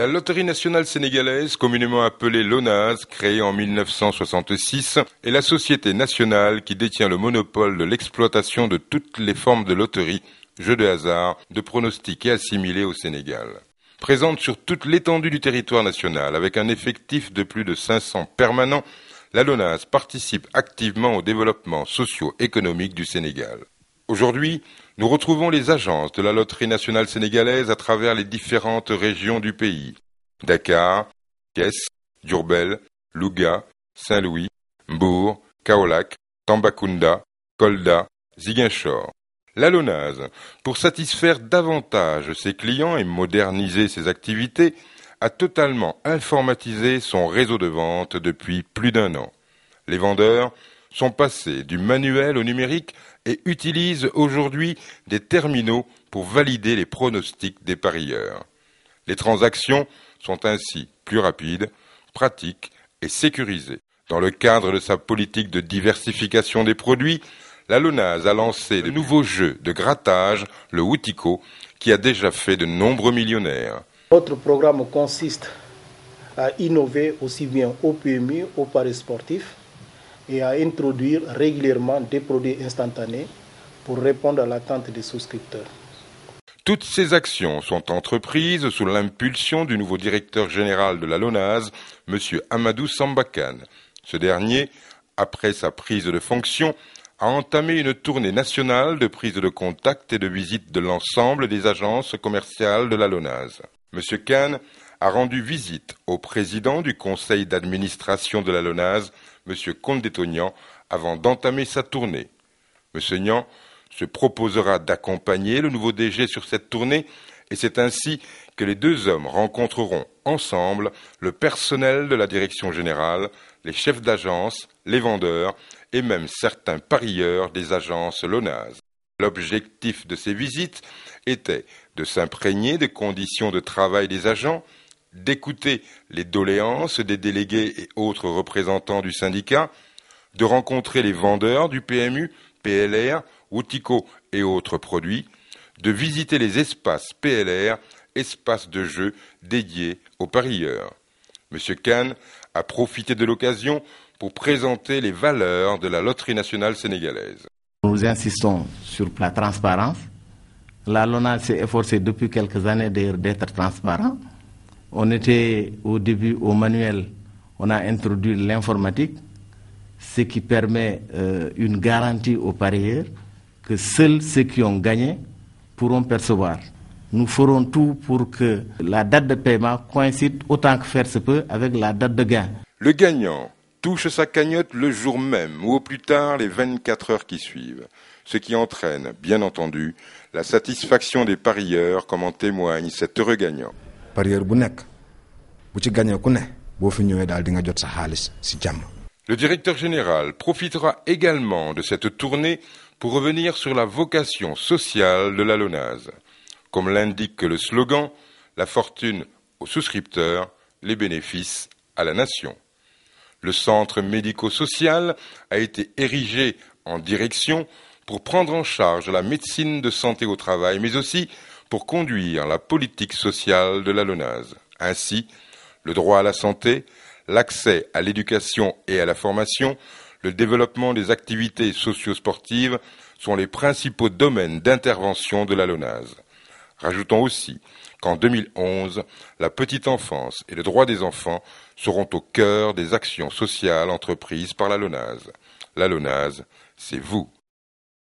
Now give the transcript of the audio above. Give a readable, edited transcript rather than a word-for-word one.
La Loterie nationale sénégalaise, communément appelée LONASE, créée en 1966, est la société nationale qui détient le monopole de l'exploitation de toutes les formes de loterie, jeux de hasard, de pronostics et assimilés au Sénégal. Présente sur toute l'étendue du territoire national, avec un effectif de plus de 500 permanents, la LONASE participe activement au développement socio-économique du Sénégal. Aujourd'hui, nous retrouvons les agences de la Loterie nationale sénégalaise à travers les différentes régions du pays. Dakar, Thiès, Diourbel, Louga, Saint-Louis, Mbour, Kaolack, Tambacounda, Kolda, Ziguinchor. La LONASE, pour satisfaire davantage ses clients et moderniser ses activités, a totalement informatisé son réseau de vente depuis plus d'un an. Les vendeurs sont passés du manuel au numérique et utilisent aujourd'hui des terminaux pour valider les pronostics des parieurs. Les transactions sont ainsi plus rapides, pratiques et sécurisées. Dans le cadre de sa politique de diversification des produits, la LONASE a lancé de nouveaux jeux de grattage, le Woutiko, qui a déjà fait de nombreux millionnaires. Notre programme consiste à innover aussi bien au PMU, au paris sportif, et à introduire régulièrement des produits instantanés pour répondre à l'attente des souscripteurs. Toutes ces actions sont entreprises sous l'impulsion du nouveau directeur général de la LONASE, M. Amadou Samba Kane. Ce dernier, après sa prise de fonction, a entamé une tournée nationale de prise de contact et de visite de l'ensemble des agences commerciales de la LONASE. M. Kane a rendu visite au président du conseil d'administration de la LONASE, M. Condé Tognan, avant d'entamer sa tournée. M. Nian se proposera d'accompagner le nouveau DG sur cette tournée et c'est ainsi que les deux hommes rencontreront ensemble le personnel de la direction générale, les chefs d'agence, les vendeurs et même certains parieurs des agences LONASE. L'objectif de ces visites était de s'imprégner des conditions de travail des agents, d'écouter les doléances des délégués et autres représentants du syndicat, de rencontrer les vendeurs du PMU, PLR, Woutiko et autres produits, de visiter les espaces PLR, espaces de jeu dédiés aux parieurs. M. Kane a profité de l'occasion pour présenter les valeurs de la Loterie nationale sénégalaise. Nous insistons sur la transparence. La LONASE s'est efforcée depuis quelques années d'ailleurs d'être transparent. On était au début au manuel, on a introduit l'informatique, ce qui permet une garantie aux parieurs que seuls ceux qui ont gagné pourront percevoir. Nous ferons tout pour que la date de paiement coïncide autant que faire se peut avec la date de gain. Le gagnant touche sa cagnotte le jour même ou au plus tard les 24 heures qui suivent, ce qui entraîne, bien entendu, la satisfaction des parieurs comme en témoigne cet heureux gagnant. Parieur bu nekk bu ci gagné ku ne boo fi ñëwee daal di nga jot sa xaalis ci jàmm. Le directeur général profitera également de cette tournée pour revenir sur la vocation sociale de la LONASE. Comme l'indique le slogan, la fortune aux souscripteurs, les bénéfices à la nation. Le centre médico-social a été érigé en direction pour prendre en charge la médecine de santé au travail, mais aussi pour conduire la politique sociale de la LONASE. Ainsi, le droit à la santé, l'accès à l'éducation et à la formation, le développement des activités socio-sportives sont les principaux domaines d'intervention de la LONASE. Rajoutons aussi qu'en 2011, la petite enfance et le droit des enfants seront au cœur des actions sociales entreprises par la LONASE. La LONASE, c'est vous.